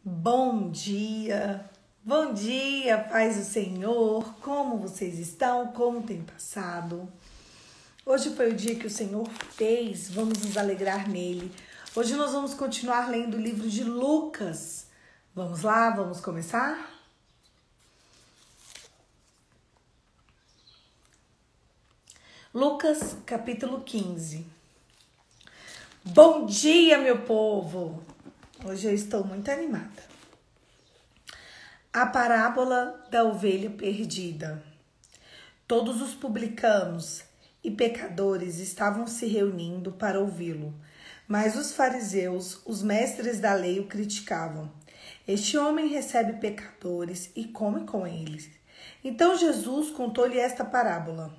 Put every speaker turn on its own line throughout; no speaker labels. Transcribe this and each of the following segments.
Bom dia, paz do Senhor, como vocês estão, como tem passado? Hoje foi o dia que o Senhor fez, vamos nos alegrar nele. Hoje nós vamos continuar lendo o livro de Lucas. Vamos lá, vamos começar? Lucas, capítulo 15. Bom dia, meu povo! Hoje eu estou muito animada. A parábola da ovelha perdida. Todos os publicanos e pecadores estavam se reunindo para ouvi-lo, mas os fariseus, os mestres da lei, o criticavam. Este homem recebe pecadores e come com eles. Então Jesus contou-lhe esta parábola.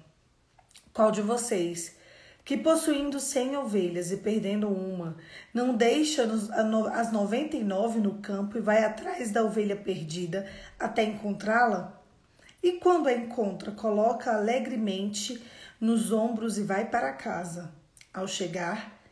Qual de vocês, que possuindo 100 ovelhas e perdendo uma, não deixa as 99 no campo e vai atrás da ovelha perdida até encontrá-la? E quando a encontra, coloca alegremente nos ombros e vai para casa. Ao chegar,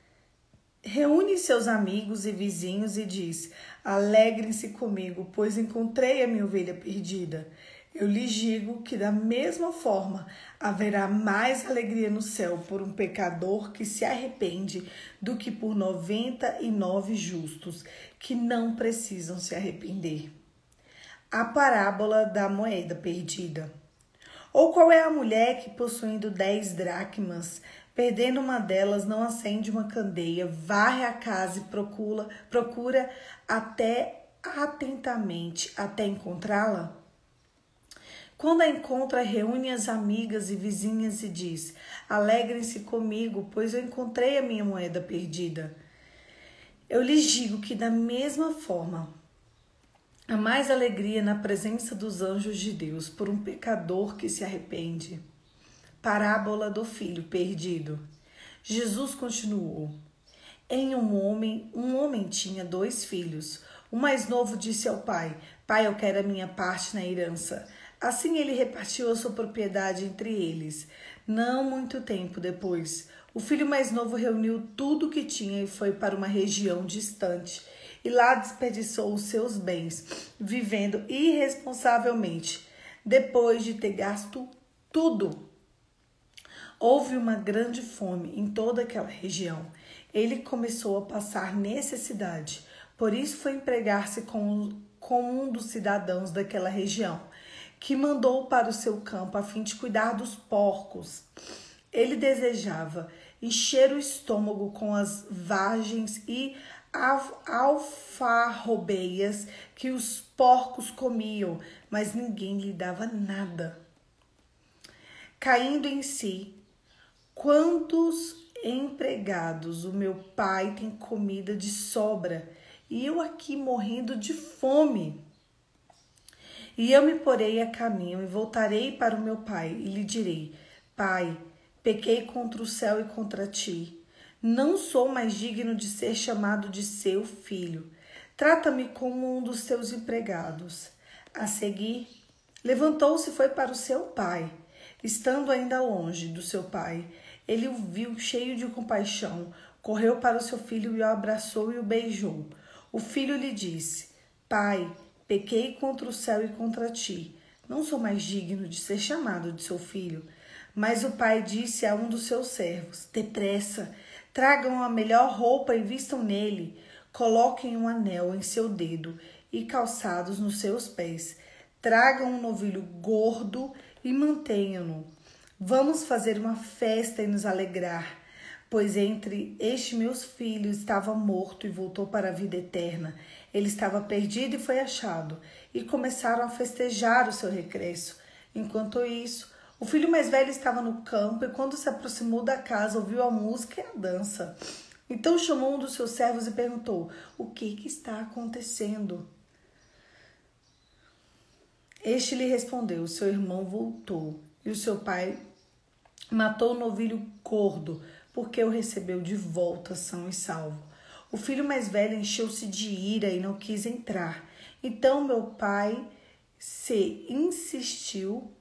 reúne seus amigos e vizinhos e diz: alegrem-se comigo, pois encontrei a minha ovelha perdida. Eu lhes digo que da mesma forma haverá mais alegria no céu por um pecador que se arrepende do que por 99 justos que não precisam se arrepender. A parábola da moeda perdida. Ou qual é a mulher que, possuindo 10 dracmas, perdendo uma delas, não acende uma candeia, varre a casa e procura atentamente até encontrá-la? Quando a encontra, reúne as amigas e vizinhas e diz: alegrem-se comigo, pois eu encontrei a minha moeda perdida. Eu lhes digo que da mesma forma, há mais alegria na presença dos anjos de Deus por um pecador que se arrepende. Parábola do filho perdido. Jesus continuou: um homem tinha 2 filhos. O mais novo disse ao pai: pai, eu quero a minha parte na herança. Assim ele repartiu a sua propriedade entre eles. Não muito tempo depois, o filho mais novo reuniu tudo o que tinha e foi para uma região distante. E lá desperdiçou os seus bens, vivendo irresponsavelmente, depois de ter gasto tudo. Houve uma grande fome em toda aquela região. Ele começou a passar necessidade. Por isso foi empregar-se com um dos cidadãos daquela região, que mandou para o seu campo a fim de cuidar dos porcos. Ele desejava encher o estômago com as vagens e alfarrobeias que os porcos comiam, mas ninguém lhe dava nada. Caindo em si, quantos empregados o meu pai tem comida de sobra e eu aqui morrendo de fome? E eu me porei a caminho e voltarei para o meu pai e lhe direi: pai, pequei contra o céu e contra ti. Não sou mais digno de ser chamado de seu filho. Trata-me como um dos teus empregados. A seguir, levantou-se e foi para o seu pai. Estando ainda longe do seu pai, ele o viu cheio de compaixão, correu para o seu filho e o abraçou e o beijou. O filho lhe disse: pai, pequei contra o céu e contra ti. Não sou mais digno de ser chamado de seu filho. Mas o pai disse a um dos seus servos: depressa, tragam a melhor roupa e vistam nele. Coloquem um anel em seu dedo e calçados nos seus pés. Tragam um novilho gordo e mantenham-no. Vamos fazer uma festa e nos alegrar, pois entre este meus filhos estava morto e voltou para a vida eterna. Ele estava perdido e foi achado. E começaram a festejar o seu regresso. Enquanto isso, o filho mais velho estava no campo e quando se aproximou da casa, ouviu a música e a dança. Então chamou um dos seus servos e perguntou: o que está acontecendo? Este lhe respondeu: seu irmão voltou e o seu pai matou o novilho gordo, porque o recebeu de volta são e salvo. O filho mais velho encheu-se de ira e não quis entrar. Então meu pai se insistiu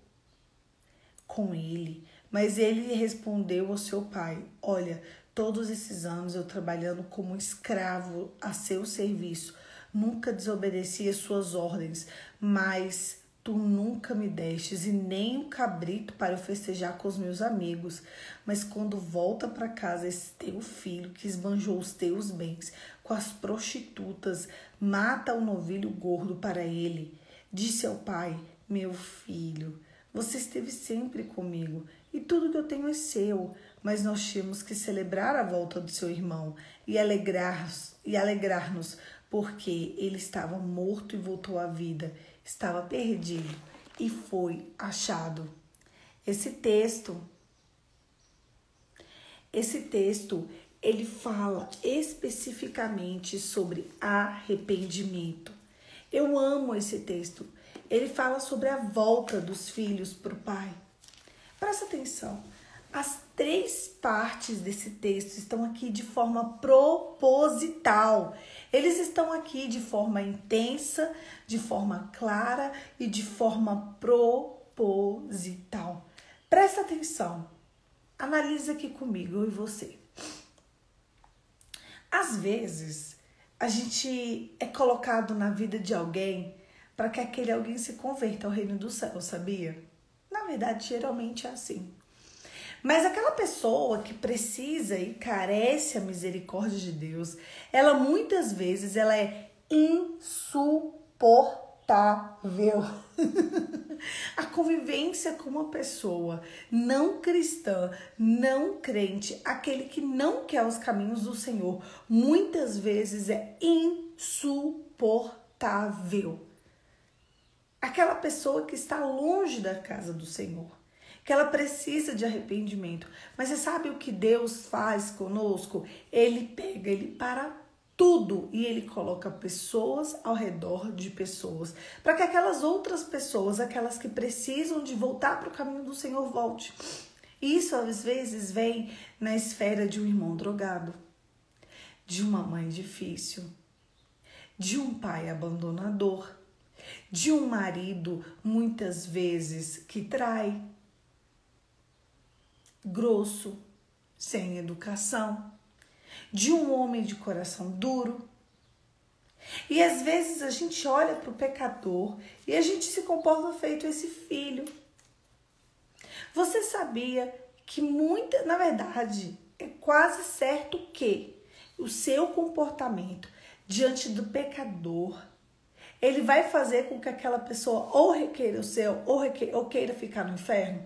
com ele, mas ele respondeu ao seu pai: olha, todos esses anos eu trabalhando como escravo a seu serviço, nunca desobedeci às suas ordens, mas tu nunca me destes e nem um cabrito para eu festejar com os meus amigos. Mas quando volta para casa esse teu filho que esbanjou os teus bens com as prostitutas, mata o novilho gordo para ele. Disse ao pai: meu filho, você esteve sempre comigo e tudo que eu tenho é seu. Mas nós tínhamos que celebrar a volta do seu irmão e alegrar-nos, porque ele estava morto e voltou à vida, estava perdido e foi achado. Esse texto, ele fala especificamente sobre arrependimento. Eu amo esse texto. Ele fala sobre a volta dos filhos para o pai. Presta atenção. As 3 partes desse texto estão aqui de forma proposital. Eles estão aqui de forma intensa, de forma clara e de forma proposital. Presta atenção. Analisa aqui comigo, eu e você. Às vezes, a gente é colocado na vida de alguém para que aquele alguém se converta ao reino do céu, sabia? Na verdade, geralmente é assim. Mas aquela pessoa que precisa e carece a misericórdia de Deus, ela muitas vezes ela é insuportável. A convivência com uma pessoa não cristã, não crente, aquele que não quer os caminhos do Senhor, muitas vezes é insuportável. Aquela pessoa que está longe da casa do Senhor, que ela precisa de arrependimento. Mas você sabe o que Deus faz conosco? Ele pega, ele para tudo e ele coloca pessoas ao redor de pessoas, para que aquelas outras pessoas, aquelas que precisam de voltar para o caminho do Senhor, volte. E isso às vezes vem na esfera de um irmão drogado, de uma mãe difícil, de um pai abandonador, de um marido muitas vezes que trai, grosso, sem educação, de um homem de coração duro. E às vezes a gente olha para o pecador e a gente se comporta feito esse filho. Você sabia que na verdade, é quase certo que o seu comportamento diante do pecador, ele vai fazer com que aquela pessoa ou requeira o céu ou queira ficar no inferno?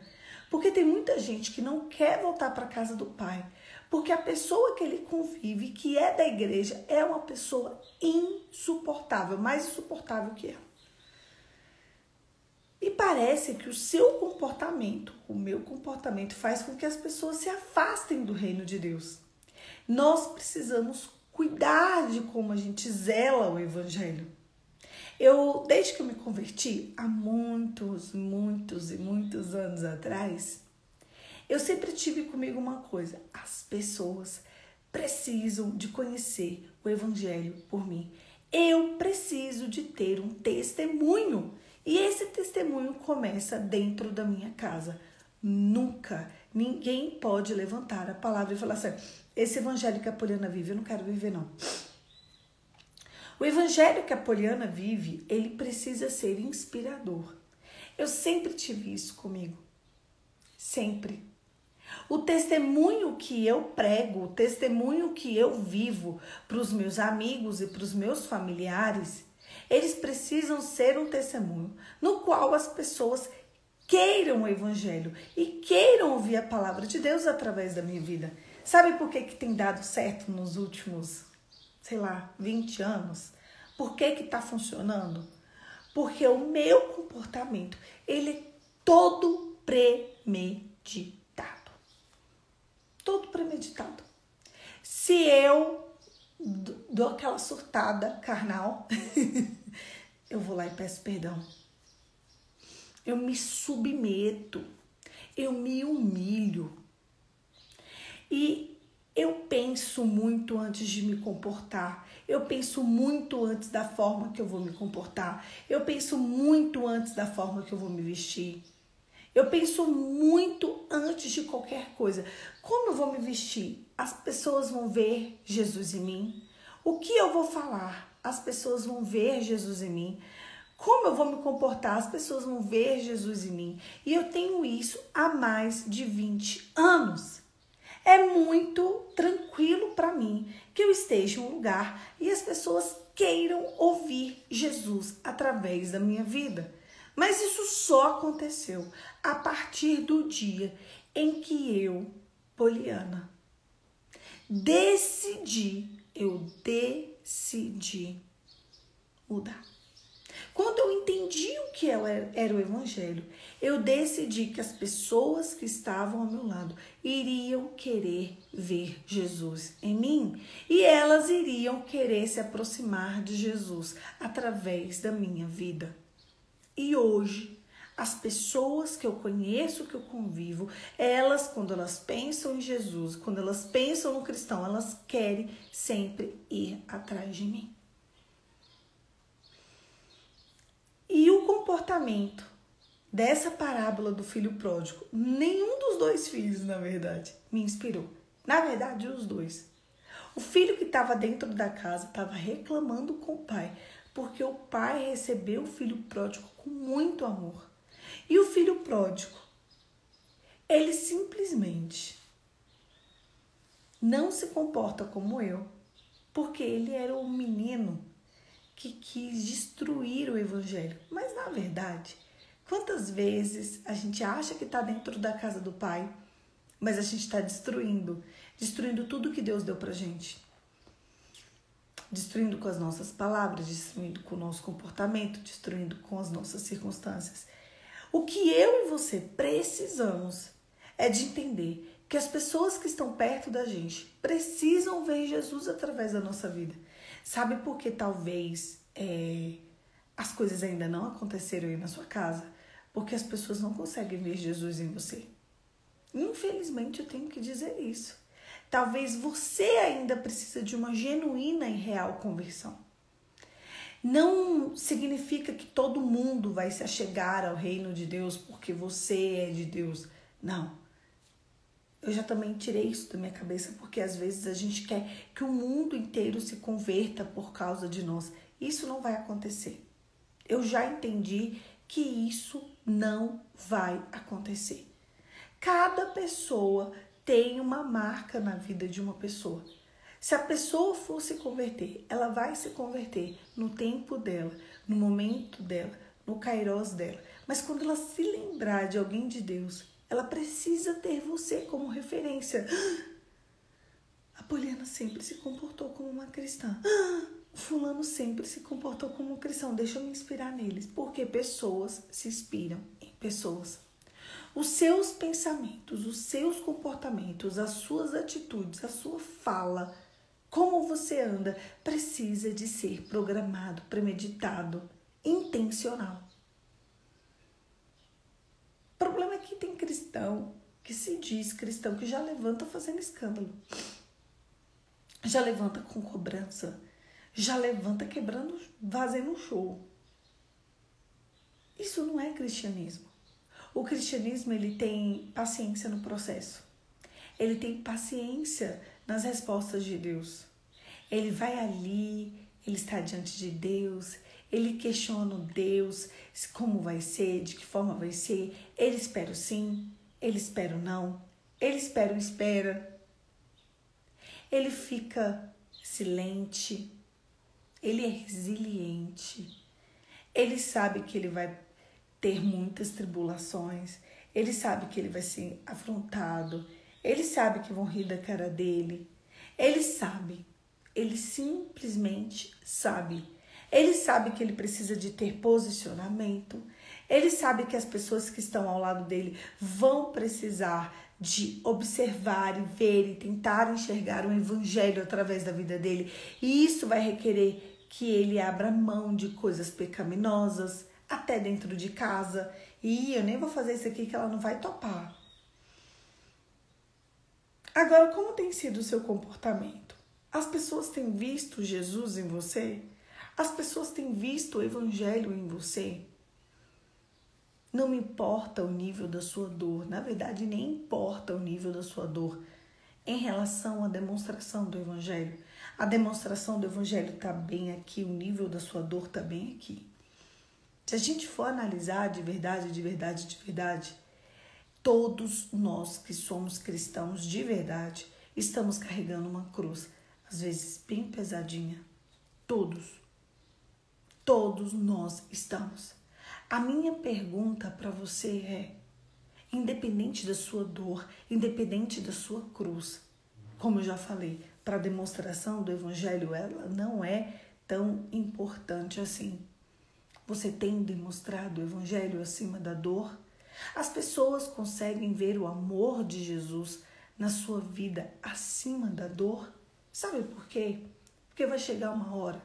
Porque tem muita gente que não quer voltar para a casa do Pai, porque a pessoa que ele convive, que é da igreja, é uma pessoa insuportável, mais insuportável que ela. E parece que o seu comportamento, o meu comportamento, faz com que as pessoas se afastem do reino de Deus. Nós precisamos cuidar de como a gente zela o evangelho. Desde que eu me converti, há muitos anos atrás, eu sempre tive comigo uma coisa: as pessoas precisam de conhecer o evangelho por mim. Eu preciso de ter um testemunho. E esse testemunho começa dentro da minha casa. Nunca ninguém pode levantar a palavra e falar assim: esse evangelho que a Poliana vive, eu não quero viver não. O evangelho que a Poliana vive, ele precisa ser inspirador. Eu sempre tive isso comigo. Sempre. O testemunho que eu prego, o testemunho que eu vivo para os meus amigos e para os meus familiares, eles precisam ser um testemunho no qual as pessoas queiram o evangelho e queiram ouvir a palavra de Deus através da minha vida. Sabe por que tem dado certo nos últimos, 20 anos? Por que está funcionando? Porque o meu comportamento, ele é todo premeditado. Todo premeditado. Se eu dou aquela surtada carnal, eu vou lá e peço perdão. Eu me submeto. Eu me humilho. E eu penso muito antes de me comportar. Eu penso muito antes da forma que eu vou me comportar. Eu penso muito antes da forma que eu vou me vestir. Eu penso muito antes de qualquer coisa. Como eu vou me vestir? As pessoas vão ver Jesus em mim? O que eu vou falar? as pessoas vão ver Jesus em mim. Como eu vou me comportar, as pessoas vão ver Jesus em mim. E eu tenho isso há mais de 20 anos. É muito tranquilo para mim que eu esteja em um lugar e as pessoas queiram ouvir Jesus através da minha vida. Mas isso só aconteceu a partir do dia em que eu, Poliana, decidi mudar. Quando eu entendi o que era o evangelho, eu decidi que as pessoas que estavam ao meu lado iriam querer ver Jesus em mim e elas iriam querer se aproximar de Jesus através da minha vida. E hoje, as pessoas que eu conheço, que eu convivo, elas, quando elas pensam em Jesus, quando elas pensam no cristão, elas querem sempre ir atrás de mim. E o comportamento dessa parábola do filho pródigo, nenhum dos dois filhos, na verdade, me inspirou. Na verdade, os dois. O filho que estava dentro da casa estava reclamando com o pai, porque o pai recebeu o filho pródigo com muito amor. E o filho pródigo, ele simplesmente não se comporta como eu, porque ele era um menino que quis destruir o evangelho. Mas, na verdade, quantas vezes a gente acha que está dentro da casa do pai, mas a gente está destruindo tudo que Deus deu pra gente. Destruindo com as nossas palavras, destruindo com o nosso comportamento, destruindo com as nossas circunstâncias. O que eu e você precisamos é de entender que as pessoas que estão perto da gente precisam ver Jesus através da nossa vida. Sabe por que talvez as coisas ainda não aconteceram aí na sua casa? Porque as pessoas não conseguem ver Jesus em você. Infelizmente, eu tenho que dizer isso. Talvez você ainda precisa de uma genuína e real conversão. Não significa que todo mundo vai se achegar ao reino de Deus porque você é de Deus. Não. Eu já também tirei isso da minha cabeça porque às vezes a gente quer que o mundo inteiro se converta por causa de nós. Isso não vai acontecer. Eu já entendi que isso não vai acontecer. Cada pessoa tem uma marca na vida de uma pessoa. Se a pessoa for se converter, ela vai se converter no tempo dela, no momento dela, no kairos dela. Mas quando ela se lembrar de alguém de Deus, ela precisa ter você como referência. A Poliana sempre se comportou como uma cristã. O fulano sempre se comportou como um cristão. Deixa eu me inspirar neles. Porque pessoas se inspiram em pessoas. Os seus pensamentos, os seus comportamentos, as suas atitudes, a sua fala, como você anda, precisa de ser programado, premeditado, intencional. O problema é que tem cristão que se diz cristão que já levanta fazendo escândalo, já levanta com cobrança, já levanta quebrando, fazendo um show. Isso não é cristianismo. O cristianismo, ele tem paciência no processo. Ele tem paciência nas respostas de Deus. Ele vai ali, ele está diante de Deus, ele questiona Deus, como vai ser, de que forma vai ser. Ele espera o sim, ele espera o não, ele espera o espera. Ele fica silente, ele é resiliente. Ele sabe que ele vai ter muitas tribulações, ele sabe que ele vai ser afrontado, ele sabe que vão rir da cara dele, ele sabe, ele simplesmente sabe. Ele sabe que ele precisa de ter posicionamento, ele sabe que as pessoas que estão ao lado dele vão precisar de observar e ver e tentar enxergar o evangelho através da vida dele, e isso vai requerer que ele abra mão de coisas pecaminosas, até dentro de casa. E eu nem vou fazer isso aqui que ela não vai topar. Agora, como tem sido o seu comportamento? As pessoas têm visto Jesus em você? As pessoas têm visto o evangelho em você? Não me importa o nível da sua dor. Na verdade, nem importa o nível da sua dor em relação à demonstração do evangelho. A demonstração do evangelho está bem aqui, o nível da sua dor está bem aqui. Se a gente for analisar de verdade, todos nós que somos cristãos de verdade, estamos carregando uma cruz, às vezes bem pesadinha. Todos nós estamos. A minha pergunta para você é, independente da sua dor, independente da sua cruz, como eu já falei, para a demonstração do evangelho, ela não é tão importante assim. Você tem demonstrado o evangelho acima da dor? As pessoas conseguem ver o amor de Jesus na sua vida acima da dor? Sabe por quê? Porque vai chegar uma hora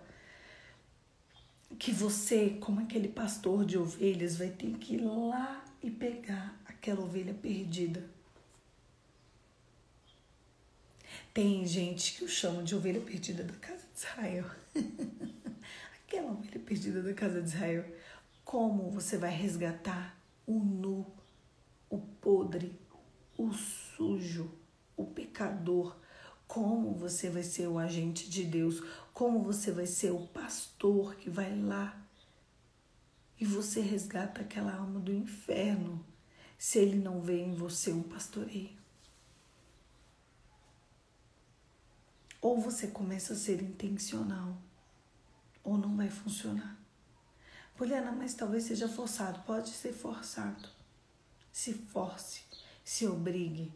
que você, como aquele pastor de ovelhas, vai ter que ir lá e pegar aquela ovelha perdida. Tem gente que o chama de ovelha perdida da casa de Israel. Aquela ovelha perdida da casa de Israel. Como você vai resgatar o nu, o podre, o sujo, o pecador? Como você vai ser o agente de Deus? Como você vai ser o pastor que vai lá e você resgata aquela alma do inferno se ele não vê em você um pastoreio? Ou você começa a ser intencional, ou não vai funcionar. Poliana, mas talvez seja forçado. Pode ser forçado. Se force, se obrigue.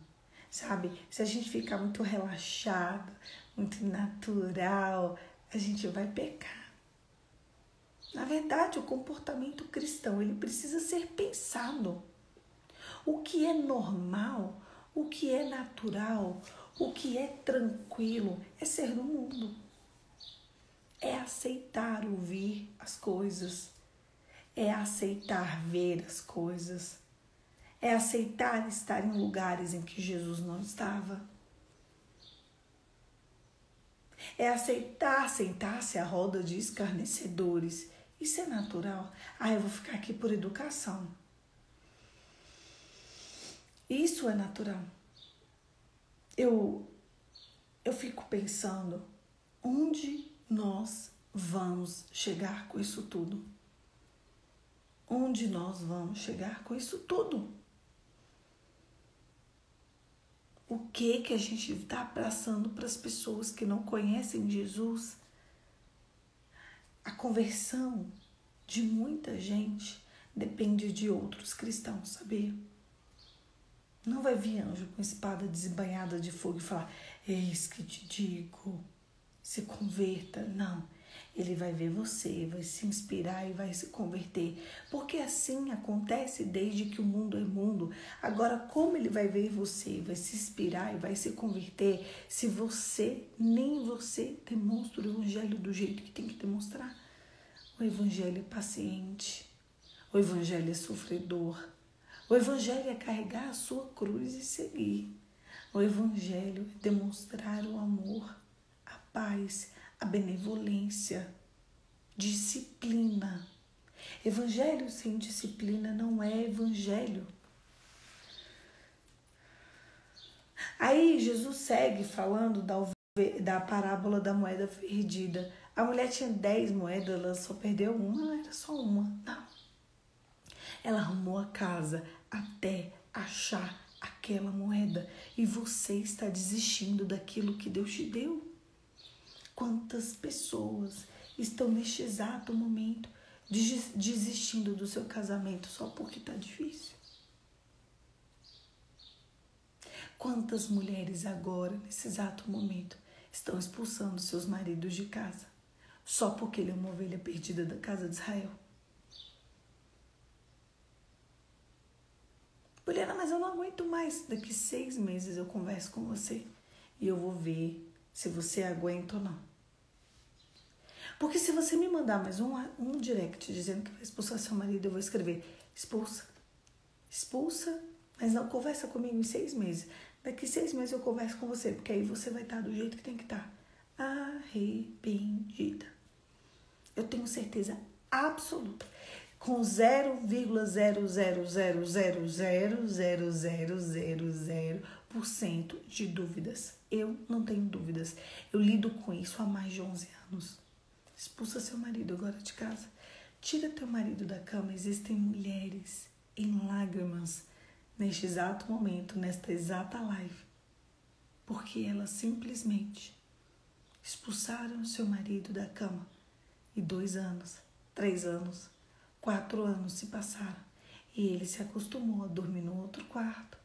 Sabe, se a gente ficar muito relaxado, muito natural, a gente vai pecar. Na verdade, o comportamento cristão, ele precisa ser pensado. O que é normal, o que é natural, o que é tranquilo é ser no mundo. É aceitar ouvir as coisas. É aceitar ver as coisas. É aceitar estar em lugares em que Jesus não estava. É aceitar sentar-se à roda de escarnecedores. Isso é natural. Eu vou ficar aqui por educação. Isso é natural. Eu fico pensando, onde nós vamos chegar com isso tudo? Onde nós vamos chegar com isso tudo? O que a gente está passando para as pessoas que não conhecem Jesus? A conversão de muita gente depende de outros cristãos, sabia? Não vai vir anjo com espada desembainhada de fogo e falar, eis que te digo, se converta. Não, ele vai ver você, vai se inspirar e vai se converter. Porque assim acontece desde que o mundo é mundo. Agora, como ele vai ver você, vai se inspirar e vai se converter se nem você demonstra o evangelho do jeito que tem que demonstrar? O evangelho é paciente, o evangelho é sofredor. O evangelho é carregar a sua cruz e seguir. O evangelho é demonstrar o amor, a paz, a benevolência, disciplina. Evangelho sem disciplina não é evangelho. Aí Jesus segue falando da parábola da moeda perdida. A mulher tinha 10 moedas, ela só perdeu uma, era só uma. Não. Ela arrumou a casa até achar aquela moeda. E você está desistindo daquilo que Deus te deu. Quantas pessoas estão neste exato momento desistindo do seu casamento só porque está difícil? Quantas mulheres agora, nesse exato momento, estão expulsando seus maridos de casa só porque ele é uma ovelha perdida da casa de Israel? Poliana, mas eu não aguento mais. Daqui 6 meses eu converso com você e eu vou ver se você aguenta ou não. Porque se você me mandar mais um direct dizendo que vai expulsar seu marido, eu vou escrever, expulsa. Expulsa, mas não conversa comigo em 6 meses. Daqui 6 meses eu converso com você, porque aí você vai estar do jeito que tem que estar. Arrependida. Eu tenho certeza absoluta. Com 0,000000000% de dúvidas. Eu não tenho dúvidas. Eu lido com isso há mais de 11 anos. Expulsa seu marido agora de casa. Tira teu marido da cama. Existem mulheres em lágrimas neste exato momento, nesta exata live. Porque elas simplesmente expulsaram seu marido da cama. E 2 anos, 3 anos, 4 anos se passaram. E ele se acostumou a dormir no outro quarto,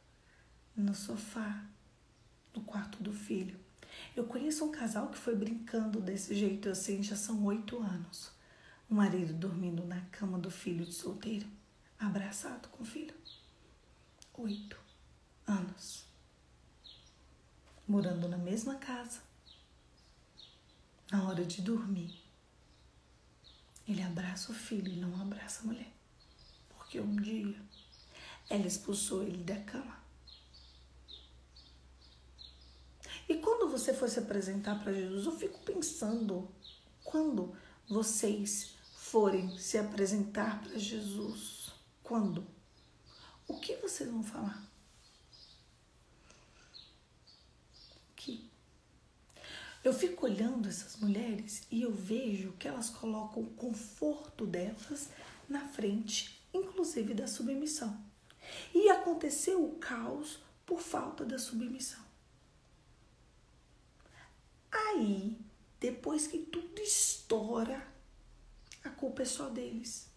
no sofá, no quarto do filho. Eu conheço um casal que foi brincando desse jeito assim, já são 8 anos. O marido dormindo na cama do filho de solteiro, abraçado com o filho. 8 anos. Morando na mesma casa. Na hora de dormir, ele abraça o filho e não abraça a mulher. Porque um dia ela expulsou ele da cama. E quando você for se apresentar para Jesus, eu fico pensando, quando vocês forem se apresentar para Jesus, quando? O que vocês vão falar? Eu fico olhando essas mulheres e eu vejo que elas colocam o conforto delas na frente, inclusive da submissão. E aconteceu o caos por falta da submissão. Aí, depois que tudo estoura, a culpa é só deles.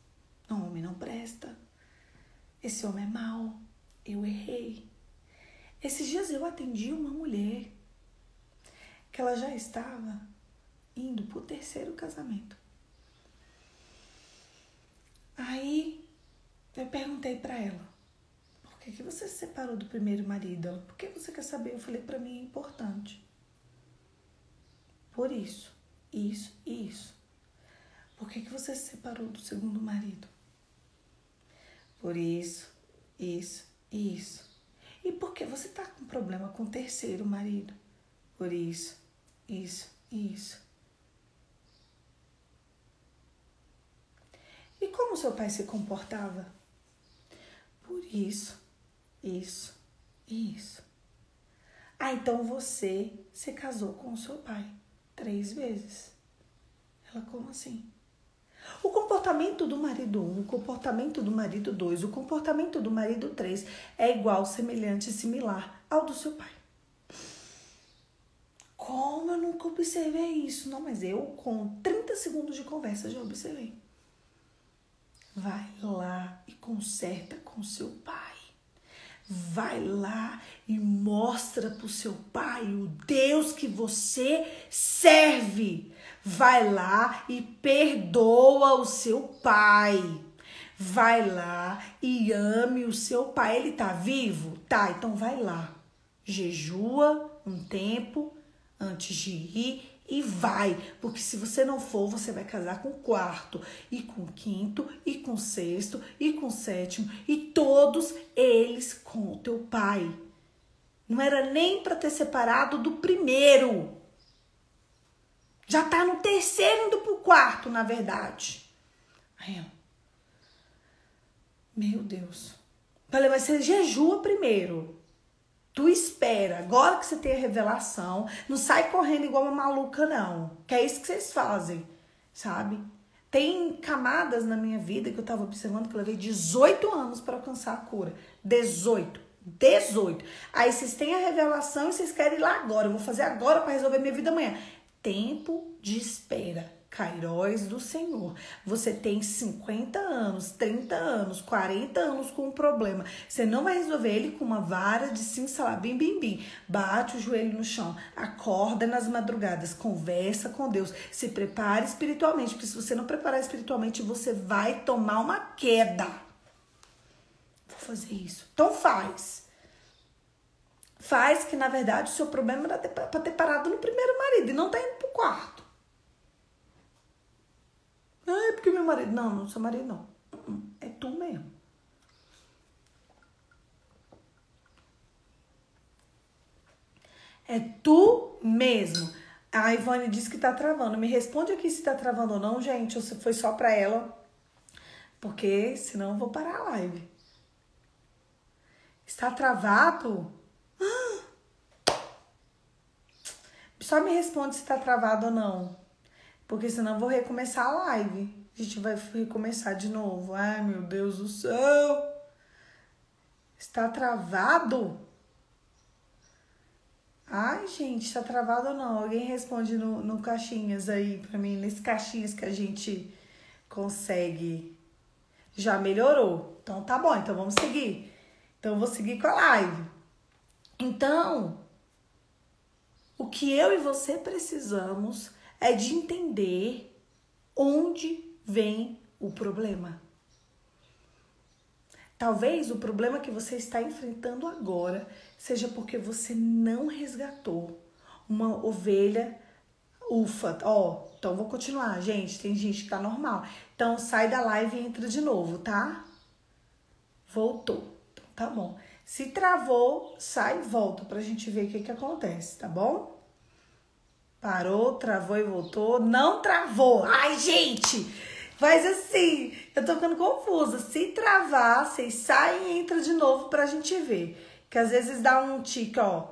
O homem não presta. Esse homem é mau. Eu errei. Esses dias eu atendi uma mulher que ela já estava indo para o 3º casamento. Aí eu perguntei para ela, por que você se separou do primeiro marido? Ela, por que você quer saber? Eu falei, para mim é importante. Por isso, isso e isso. Por que você se separou do segundo marido? Por isso, isso e isso. E por que você está com problema com o 3º marido? Por isso. Isso e isso. E como seu pai se comportava? Por isso, isso e isso. Ah, então você se casou com o seu pai 3 vezes. Ela, como assim? O comportamento do marido 1, o comportamento do marido 2, o comportamento do marido 3 é igual, semelhante e similar ao do seu pai. Como eu nunca observei isso? Não, mas eu, com 30 segundos de conversa, já observei. Vai lá e conserta com seu pai. Vai lá e mostra pro seu pai o Deus que você serve. Vai lá e perdoa o seu pai. Vai lá e ame o seu pai. Ele tá vivo? Tá, então vai lá. Jejua um tempo antes de ir e vai, porque se você não for, você vai casar com o 4º, e com o 5º, e com o 6º, e com o 7º, e todos eles com o teu pai. Não era nem para ter separado do primeiro. Já tá no 3º indo pro 4º, na verdade. Aí ela, meu Deus. Falei, mas você jejua primeiro. Tu espera, agora que você tem a revelação, não sai correndo igual uma maluca, não. Que é isso que vocês fazem, sabe? Tem camadas na minha vida que eu tava observando que eu levei 18 anos para alcançar a cura. 18. Aí vocês têm a revelação e vocês querem ir lá agora. Eu vou fazer agora para resolver minha vida amanhã. Tempo de espera. Kairos do Senhor. Você tem 50 anos, 30 anos, 40 anos com um problema. Você não vai resolver ele com uma vara de simsalabim, bim, bim. Bate o joelho no chão, acorda nas madrugadas, conversa com Deus, se prepare espiritualmente, porque se você não preparar espiritualmente, você vai tomar uma queda. Vou fazer isso. Então faz. Faz que, na verdade, o seu problema era para ter parado no primeiro marido e não tá indo pro 4º. Não, é porque meu marido... Não, não sou marido, não. É tu mesmo. É tu mesmo. A Ivone disse que tá travando. Me responde aqui se tá travando ou não, gente. Ou se foi só pra ela. Porque senão eu vou parar a live. Está travado? Só me responde se tá travado ou não. Porque senão eu vou recomeçar a live. A gente vai recomeçar de novo. Ai, meu Deus do céu. Está travado? Ai, gente, está travado ou não? Alguém responde no caixinhas aí pra mim. Nesse caixinhas que a gente consegue. Já melhorou. Então tá bom, então vamos seguir. Então eu vou seguir com a live. Então, o que eu e você precisamos é de entender onde vem o problema. Talvez o problema que você está enfrentando agora seja porque você não resgatou uma ovelha. Ufa, ó, então vou continuar, gente. Tem gente que tá normal. Então sai da live e entra de novo, tá? Voltou. Então tá bom. Se travou, sai e volta pra gente ver o que acontece, tá bom? Parou, travou e voltou. Não travou. Ai, gente! Faz assim. Eu tô ficando confusa. Se travar, vocês saem e entram de novo pra gente ver. Que às vezes dá um tique, ó.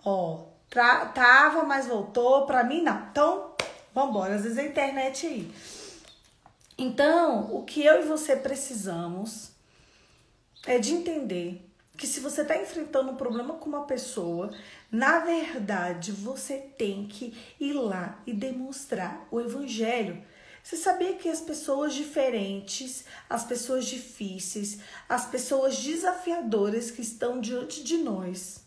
Ó, trava, mas voltou. Pra mim, não. Então, vambora. Às vezes é a internet aí. Então, o que eu e você precisamos é de entender que se você está enfrentando um problema com uma pessoa, na verdade, você tem que ir lá e demonstrar o evangelho. Você sabia que as pessoas diferentes, as pessoas difíceis, as pessoas desafiadoras que estão diante de nós,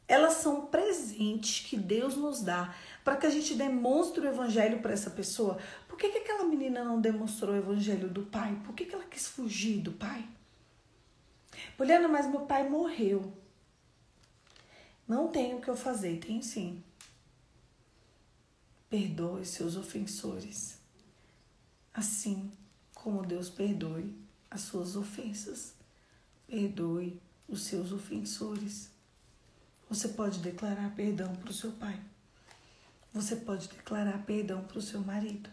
elas são presentes que Deus nos dá para que a gente demonstre o evangelho para essa pessoa? Por que aquela menina não demonstrou o evangelho do pai? Por que ela quis fugir do pai? Poliana, mas meu pai morreu. Não tem o que eu fazer, tem sim. Perdoe seus ofensores, assim como Deus perdoe as suas ofensas. Perdoe os seus ofensores. Você pode declarar perdão para o seu pai. Você pode declarar perdão para o seu marido.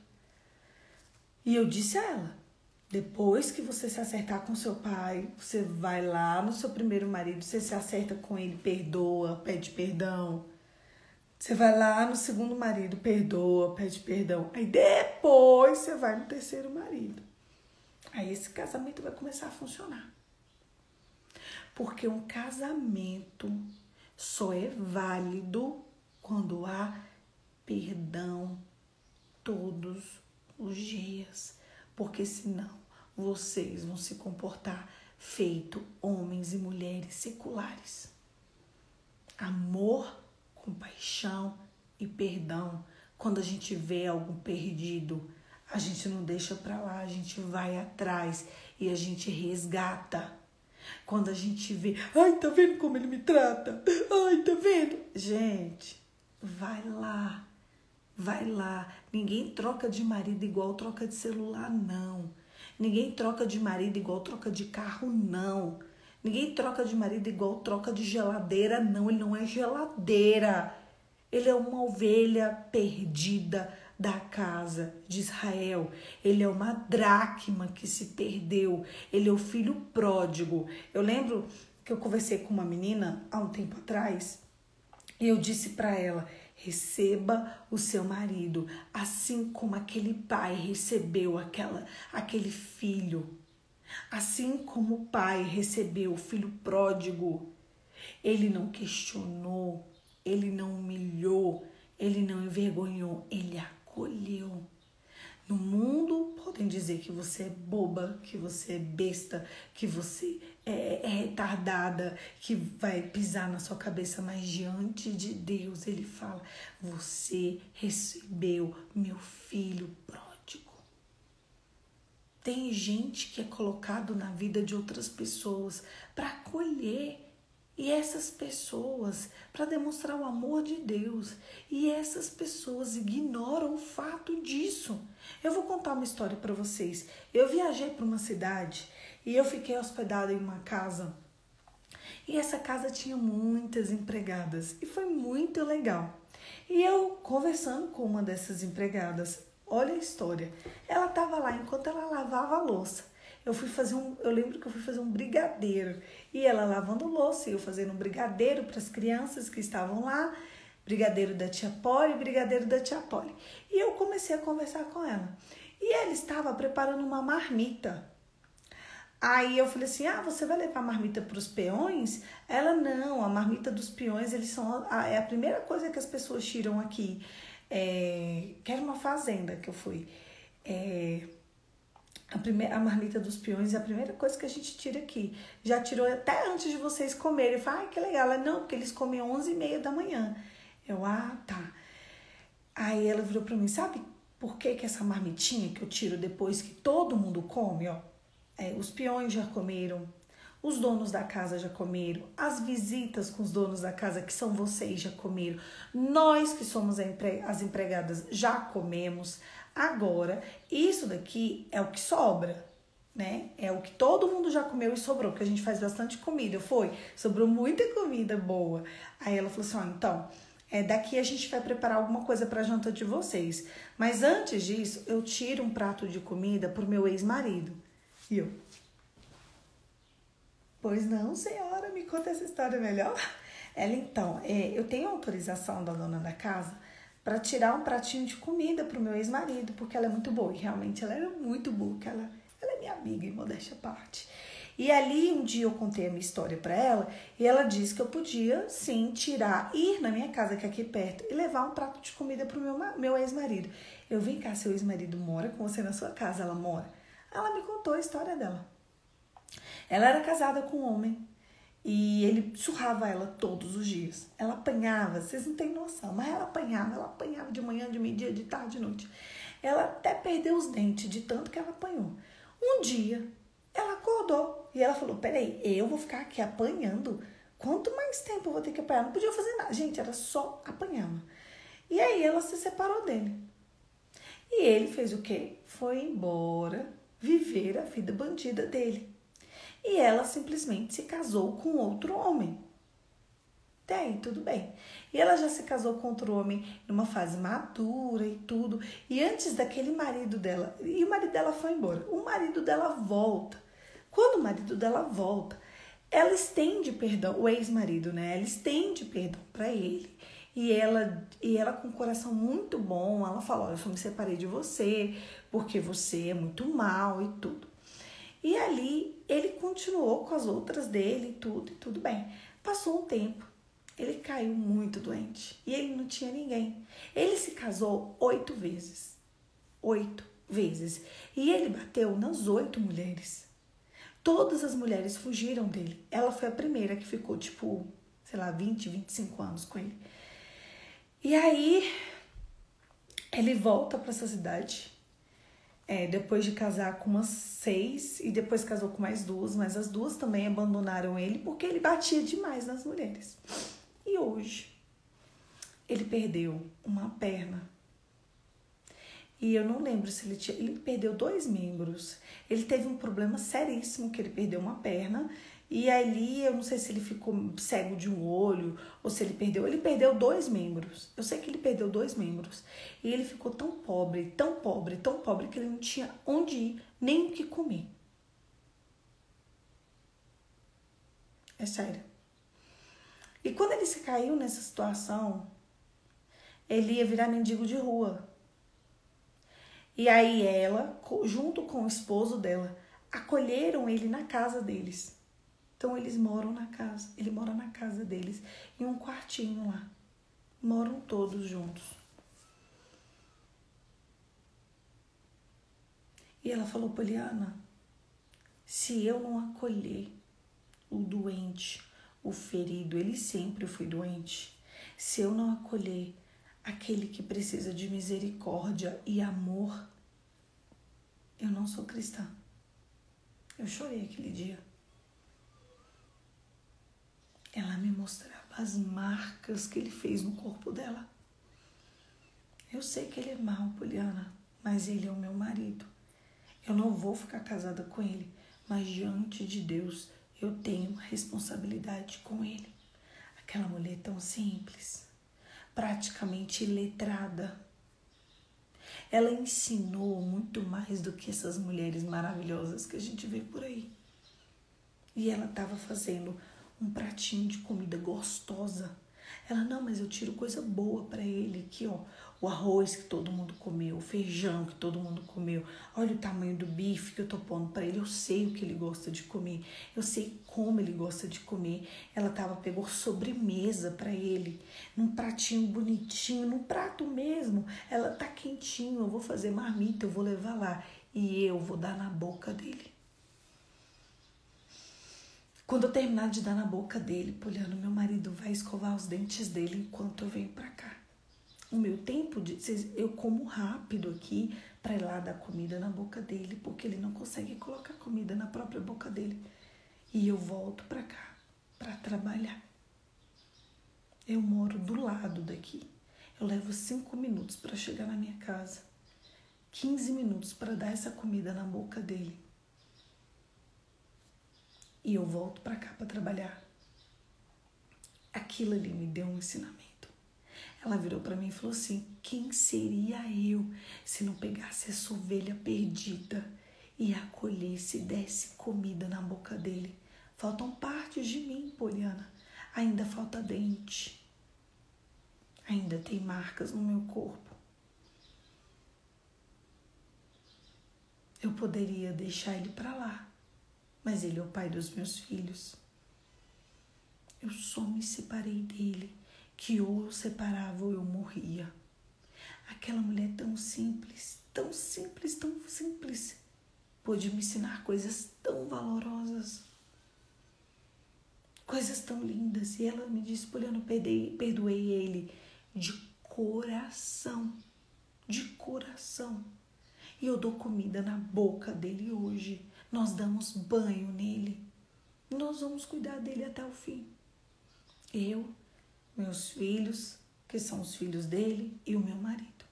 E eu disse a ela, depois que você se acertar com seu pai, você vai lá no seu primeiro marido, você se acerta com ele, perdoa, pede perdão. Você vai lá no segundo marido, perdoa, pede perdão. Aí depois você vai no terceiro marido. Aí esse casamento vai começar a funcionar. Porque um casamento só é válido quando há perdão todos os dias. Porque senão vocês vão se comportar feito homens e mulheres seculares. Amor, compaixão e perdão. Quando a gente vê algum perdido, a gente não deixa pra lá, a gente vai atrás e a gente resgata. Quando a gente vê, ai, tá vendo como ele me trata? Ai, tá vendo? Gente, vai lá. Vai lá. Ninguém troca de marido igual troca de celular, não. Ninguém troca de marido igual troca de carro, não. Ninguém troca de marido igual troca de geladeira, não. Ele não é geladeira. Ele é uma ovelha perdida da casa de Israel. Ele é uma dracma que se perdeu. Ele é o filho pródigo. Eu lembro que eu conversei com uma menina há um tempo atrás e eu disse para ela, receba o seu marido, assim como aquele pai recebeu aquele filho. Assim como o pai recebeu o filho pródigo, ele não questionou, ele não humilhou, ele não envergonhou, ele acolheu. No mundo, podem dizer que você é boba, que você é besta, que você é retardada, que vai pisar na sua cabeça, mas diante de Deus ele fala, você recebeu meu filho pródigo. Tem gente que é colocado na vida de outras pessoas para acolher. E essas pessoas, para demonstrar o amor de Deus, e essas pessoas ignoram o fato disso. Eu vou contar uma história para vocês. Eu viajei para uma cidade e eu fiquei hospedada em uma casa. E essa casa tinha muitas empregadas e foi muito legal. E eu conversando com uma dessas empregadas, olha a história. Ela estava lá enquanto ela lavava a louça. Eu lembro que eu fui fazer um brigadeiro e ela lavando louça e eu fazendo um brigadeiro para as crianças que estavam lá. brigadeiro da tia Polly, brigadeiro da tia Polly. E eu comecei a conversar com ela. E ela estava preparando uma marmita. Aí eu falei assim, você vai levar a marmita para os peões? Ela, não, a marmita dos peões, é a primeira coisa que as pessoas tiram aqui. Que era uma fazenda que eu fui. A marmita dos peões é a primeira coisa que a gente tira aqui. Já tirou até antes de vocês comerem. Eu falei, que legal. Ela, não, porque eles comem 11h30 da manhã. Eu, tá. Aí ela virou pra mim, sabe por que essa marmitinha que eu tiro depois que todo mundo come, ó? Os peões já comeram, os donos da casa já comeram, as visitas com os donos da casa, que são vocês, já comeram. Nós que somos as empregadas já comemos. Agora, isso daqui é o que sobra, né? É o que todo mundo já comeu e sobrou, porque a gente faz bastante comida. Sobrou muita comida boa. Aí ela falou assim, então, daqui a gente vai preparar alguma coisa para a janta de vocês. Mas antes disso, eu tiro um prato de comida pro meu ex-marido. E eu, pois não, senhora, me conta essa história melhor. Ela, então, eu tenho autorização da dona da casa para tirar um pratinho de comida pro meu ex-marido, porque ela é muito boa. E realmente ela era muito boa, porque ela é minha amiga, em modéstia à parte. E ali um dia eu contei a minha história para ela e ela disse que eu podia, sim, ir na minha casa, que é aqui perto, e levar um prato de comida pro meu ex-marido. Eu, vem cá, seu ex-marido mora com você na sua casa? Ela mora. Ela me contou a história dela. Ela era casada com um homem e ele surrava ela todos os dias. Ela apanhava, vocês não têm noção, mas ela apanhava de manhã, de meio-dia, de tarde, de noite. Ela até perdeu os dentes de tanto que ela apanhou. Um dia, ela acordou e ela falou, peraí, eu vou ficar aqui apanhando? Quanto mais tempo eu vou ter que apanhar? Não podia fazer nada. Gente, era só apanhando. E aí ela se separou dele. E ele fez o quê? Foi embora viver a vida bandida dele. E ela simplesmente se casou com outro homem. Até aí, tudo bem. E ela já se casou com outro homem numa fase madura e tudo. E antes daquele marido dela... E o marido dela foi embora. O marido dela volta. Quando o marido dela volta, ela estende perdão... O ex-marido, né? Ela estende perdão para ele. E ela com um coração muito bom, ela falou, eu só me separei de você, porque você é muito mal e tudo. E ali, ele continuou com as outras dele e tudo bem. Passou um tempo, ele caiu muito doente e ele não tinha ninguém. Ele se casou 8 vezes. 8 vezes. E ele bateu nas 8 mulheres. Todas as mulheres fugiram dele. Ela foi a primeira que ficou, 20, 25 anos com ele. E aí, ele volta para essa cidade, depois de casar com umas 6, e depois casou com mais 2, mas as 2 também abandonaram ele porque ele batia demais nas mulheres. E hoje, ele perdeu uma perna. E eu não lembro se ele perdeu 2 membros. Ele teve um problema seríssimo, que ele perdeu uma perna. E ali, eu não sei se ele ficou cego de um olho ou se ele perdeu. Ele perdeu 2 membros. Eu sei que ele perdeu 2 membros. E ele ficou tão pobre, tão pobre, tão pobre, que ele não tinha onde ir, nem o que comer. É sério. E quando ele se caiu nessa situação, ele ia virar mendigo de rua. E aí ela, junto com o esposo dela, acolheram ele na casa deles. Então, eles moram na casa. Ele mora na casa deles, em um quartinho lá. Moram todos juntos. E ela falou, Poliana, se eu não acolher o doente, o ferido, ele sempre foi doente. Se eu não acolher aquele que precisa de misericórdia e amor, eu não sou cristã. Eu chorei aquele dia. Ela me mostrava as marcas que ele fez no corpo dela. Eu sei que ele é mau, Poliana, mas ele é o meu marido. Eu não vou ficar casada com ele, mas diante de Deus eu tenho responsabilidade com ele. Aquela mulher tão simples, praticamente iletrada. Ela ensinou muito mais do que essas mulheres maravilhosas que a gente vê por aí. E ela estava fazendo um pratinho de comida gostosa. Ela, não, mas eu tiro coisa boa para ele. Aqui, ó, o arroz que todo mundo comeu, o feijão que todo mundo comeu. Olha o tamanho do bife que eu tô pondo para ele. Eu sei o que ele gosta de comer. Eu sei como ele gosta de comer. Ela pegou sobremesa para ele, num pratinho bonitinho, num prato mesmo. Ela, tá quentinho, eu vou fazer marmita, eu vou levar lá e eu vou dar na boca dele. Quando eu terminar de dar na boca dele, Poliana, meu marido vai escovar os dentes dele enquanto eu venho pra cá. O meu tempo, eu como rápido aqui pra ir lá dar comida na boca dele, porque ele não consegue colocar comida na própria boca dele. E eu volto pra cá pra trabalhar. Eu moro do lado daqui. Eu levo 5 minutos pra chegar na minha casa. 15 minutos pra dar essa comida na boca dele. E eu volto pra cá pra trabalhar. Aquilo ali me deu um ensinamento. Ela virou pra mim e falou assim, quem seria eu se não pegasse essa ovelha perdida e acolhesse e desse comida na boca dele? Faltam partes de mim, Poliana. Ainda falta dente. Ainda tem marcas no meu corpo. Eu poderia deixar ele pra lá. Mas ele é o pai dos meus filhos. Eu só me separei dele, que ou eu separava ou eu morria. Aquela mulher tão simples, tão simples, tão simples, pôde me ensinar coisas tão valorosas, coisas tão lindas. E ela me disse, Poliana, perdoei ele de coração, de coração. E eu dou comida na boca dele hoje. Nós damos banho nele. Nós vamos cuidar dele até o fim. Eu, meus filhos, que são os filhos dele, e o meu marido.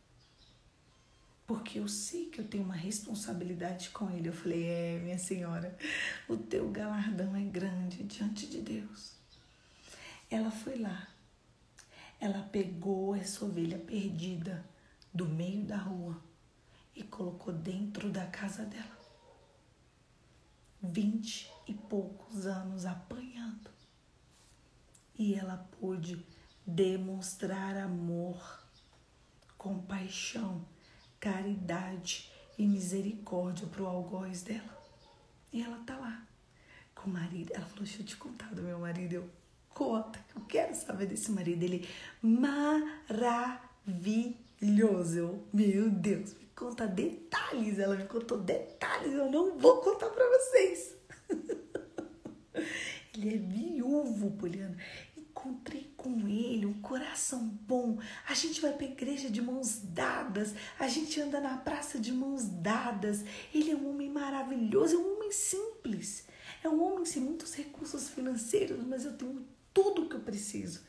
Porque eu sei que eu tenho uma responsabilidade com ele. Eu falei, minha senhora, o teu galardão é grande diante de Deus. Ela foi lá. Ela pegou essa ovelha perdida do meio da rua e colocou dentro da casa dela. 20 e poucos anos apanhando. E ela pôde demonstrar amor, compaixão, caridade e misericórdia pro algoz dela. E ela tá lá com o marido. Ela falou, deixa eu te contar do meu marido. Eu, conta, eu quero saber desse marido. Ele maravilhoso. Eu, meu Deus, me conta detalhes. Ela me contou detalhes, eu não vou contar pra vocês. Ele é viúvo, Poliana. Encontrei com ele, um coração bom. A gente vai pra igreja de mãos dadas. A gente anda na praça de mãos dadas. Ele é um homem maravilhoso, é um homem simples. É um homem sem muitos recursos financeiros, mas eu tenho tudo o que eu preciso.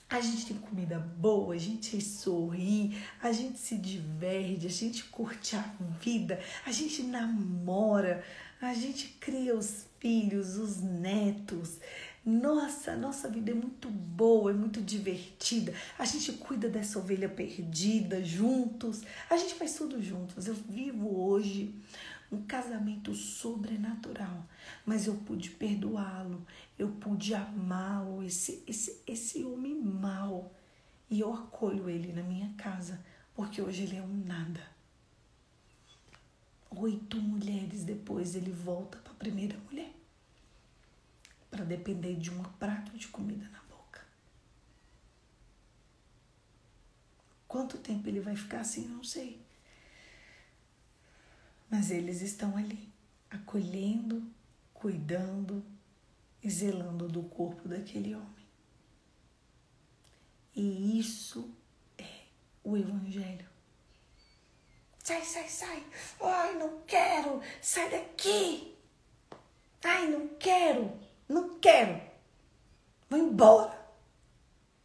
A gente tem comida boa, a gente sorri, a gente se diverte, a gente curte a vida, a gente namora, a gente cria os filhos, os netos. Nossa vida é muito boa, é muito divertida. A gente cuida dessa ovelha perdida juntos. A gente faz tudo juntos. Eu vivo hoje um casamento sobrenatural, mas eu pude perdoá-lo, eu pude amá-lo, esse homem mau. E eu acolho ele na minha casa, porque hoje ele é um nada. 8 mulheres depois ele volta para a primeira mulher, para depender de um prato de comida na boca. Quanto tempo ele vai ficar assim, não sei. Mas eles estão ali, acolhendo, cuidando e zelando do corpo daquele homem. E isso é o Evangelho. Sai. Ai, não quero. Sai daqui. Ai, não quero. Vou embora.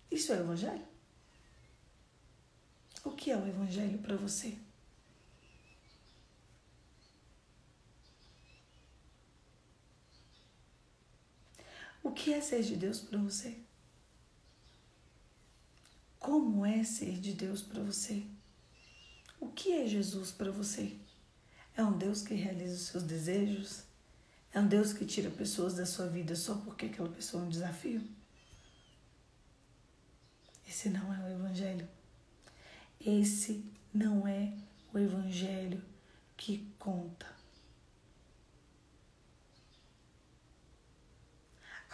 Isso é o Evangelho? O que é o Evangelho para você? O que é ser de Deus para você? Como é ser de Deus para você? O que é Jesus para você? É um Deus que realiza os seus desejos? É um Deus que tira pessoas da sua vida só porque aquela pessoa é um desafio? Esse não é o evangelho. Esse não é o evangelho que conta.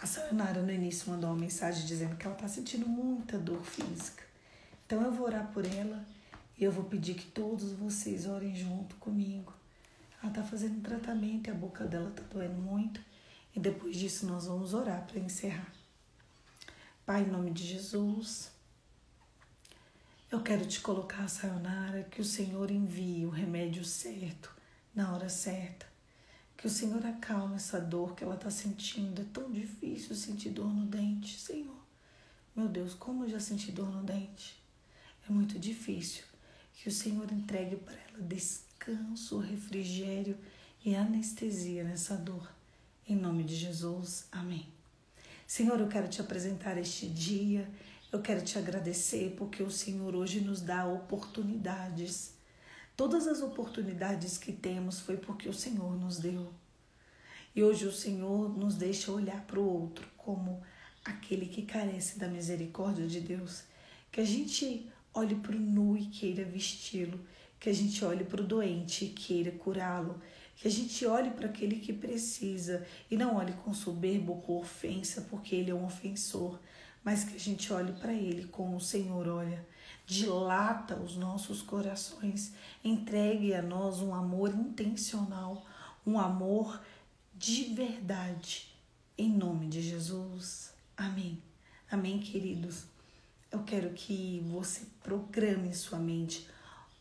A Sayonara no início mandou uma mensagem dizendo que ela está sentindo muita dor física. Então eu vou orar por ela e eu vou pedir que todos vocês orem junto comigo. Ela está fazendo um tratamento e a boca dela está doendo muito. E depois disso nós vamos orar para encerrar. Pai, em nome de Jesus, eu quero te colocar, Sayonara, que o Senhor envie o remédio certo, na hora certa. Que o Senhor acalme essa dor que ela está sentindo. É tão difícil sentir dor no dente, Senhor. Meu Deus, como eu já senti dor no dente. É muito difícil. Que o Senhor entregue para ela descanso, refrigério e anestesia nessa dor. Em nome de Jesus, amém. Senhor, eu quero te apresentar este dia. Eu quero te agradecer porque o Senhor hoje nos dá oportunidades. Todas as oportunidades que temos foi porque o Senhor nos deu. E hoje o Senhor nos deixa olhar para o outro como aquele que carece da misericórdia de Deus. Que a gente olhe para o nu e queira vesti-lo. Que a gente olhe para o doente e queira curá-lo. Que a gente olhe para aquele que precisa e não olhe com soberba ou com ofensa porque ele é um ofensor. Mas que a gente olhe para ele como o Senhor olha. Dilata os nossos corações, entregue a nós um amor intencional, um amor de verdade, em nome de Jesus. Amém. Amém, queridos. Eu quero que você programe sua mente.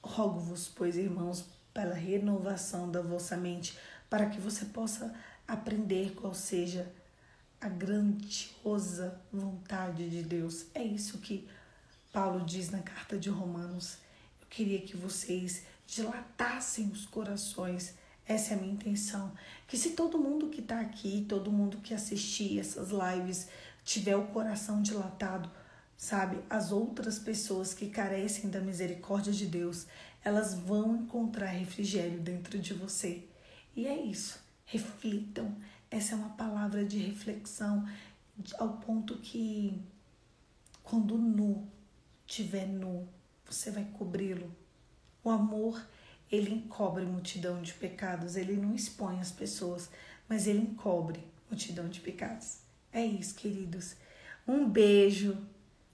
Rogo-vos, pois, irmãos, pela renovação da vossa mente, para que você possa aprender qual seja a grandiosa vontade de Deus. É isso que Paulo diz na carta de Romanos. Eu queria que vocês dilatassem os corações. Essa é a minha intenção. Que se todo mundo que está aqui, todo mundo que assistir essas lives tiver o coração dilatado, sabe? As outras pessoas que carecem da misericórdia de Deus, elas vão encontrar refrigério dentro de você. E é isso. Reflitam. Essa é uma palavra de reflexão ao ponto que quando estiver nu, você vai cobri-lo. O amor, ele encobre multidão de pecados. Ele não expõe as pessoas, mas ele encobre multidão de pecados. É isso, queridos. Um beijo.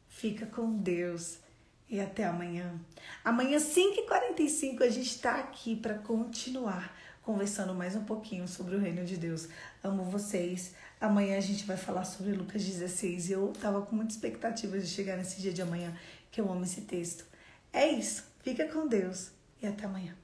Fica com Deus. E até amanhã. Amanhã, 5h45, a gente está aqui para continuar conversando mais um pouquinho sobre o reino de Deus. Amo vocês. Amanhã a gente vai falar sobre Lucas 16. Eu estava com muita expectativa de chegar nesse dia de amanhã, que eu amo esse texto. É isso. Fica com Deus e até amanhã.